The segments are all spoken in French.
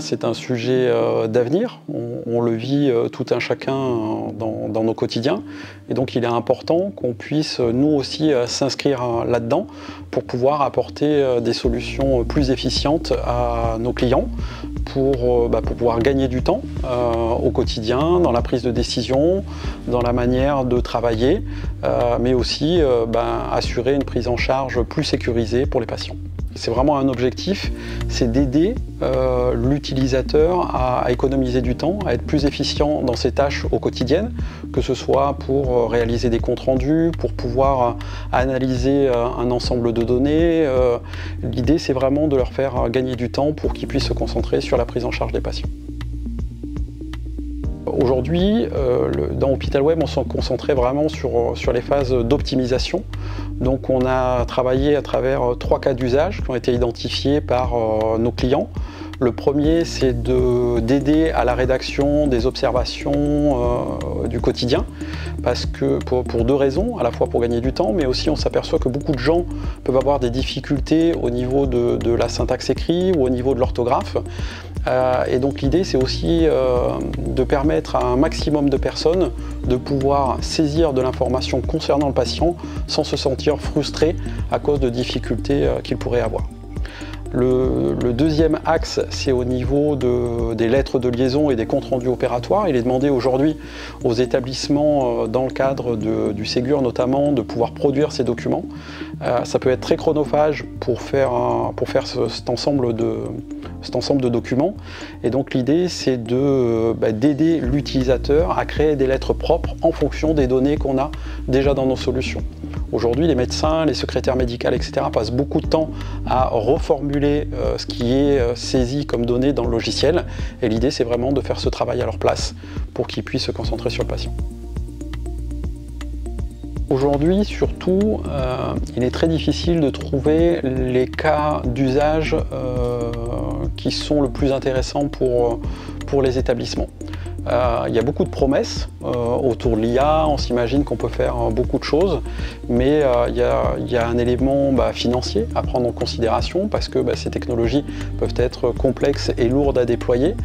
C'est un sujet d'avenir, on le vit tout un chacun dans nos quotidiens et donc il est important qu'on puisse nous aussi s'inscrire là-dedans pour pouvoir apporter des solutions plus efficientes à nos clients pour pouvoir gagner du temps au quotidien, dans la prise de décision, dans la manière de travailler, mais aussi assurer une prise en charge plus sécurisée pour les patients. C'est vraiment un objectif, c'est d'aider l'utilisateur à économiser du temps, à être plus efficient dans ses tâches au quotidien, que ce soit pour réaliser des comptes rendus, pour pouvoir analyser un ensemble de données. L'idée, c'est vraiment de leur faire gagner du temps pour qu'ils puissent se concentrer sur la prise en charge des patients. Aujourd'hui, dans Hôpital-Web, on s'est concentré vraiment sur les phases d'optimisation. Donc on a travaillé à travers 3 cas d'usage qui ont été identifiés par nos clients. Le premier, c'est d'aider à la rédaction des observations du quotidien, parce que pour 2 raisons, à la fois pour gagner du temps, mais aussi on s'aperçoit que beaucoup de gens peuvent avoir des difficultés au niveau de la syntaxe écrite ou au niveau de l'orthographe. Et donc l'idée, c'est aussi de permettre à un maximum de personnes de pouvoir saisir de l'information concernant le patient sans se sentir frustré à cause de difficultés qu'il pourrait avoir. Le deuxième axe, c'est au niveau des lettres de liaison et des comptes rendus opératoires. Il est demandé aujourd'hui aux établissements, dans le cadre du Ségur notamment, de pouvoir produire ces documents. Ça peut être très chronophage pour faire cet ensemble de documents. Et donc l'idée, c'est d'aider l'utilisateur à créer des lettres propres en fonction des données qu'on a déjà dans nos solutions. Aujourd'hui, les médecins, les secrétaires médicales, etc. passent beaucoup de temps à reformuler ce qui est saisi comme données dans le logiciel. Et l'idée, c'est vraiment de faire ce travail à leur place pour qu'ils puissent se concentrer sur le patient. Aujourd'hui, surtout, il est très difficile de trouver les cas d'usage qui sont le plus intéressants pour les établissements. Il y a beaucoup de promesses autour de l'IA, on s'imagine qu'on peut faire beaucoup de choses, mais il y a un élément financier à prendre en considération parce que ces technologies peuvent être complexes et lourdes à déployer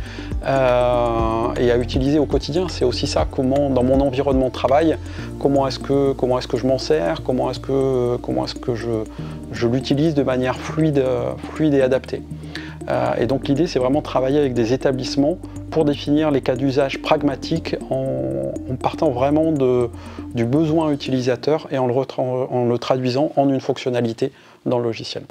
et à utiliser au quotidien. C'est aussi ça, comment dans mon environnement de travail, comment est-ce que je m'en sers, comment est-ce que je l'utilise de manière fluide et adaptée. Et donc l'idée, c'est vraiment de travailler avec des établissements pour définir les cas d'usage pragmatiques en partant vraiment du besoin utilisateur et en le traduisant en une fonctionnalité dans le logiciel.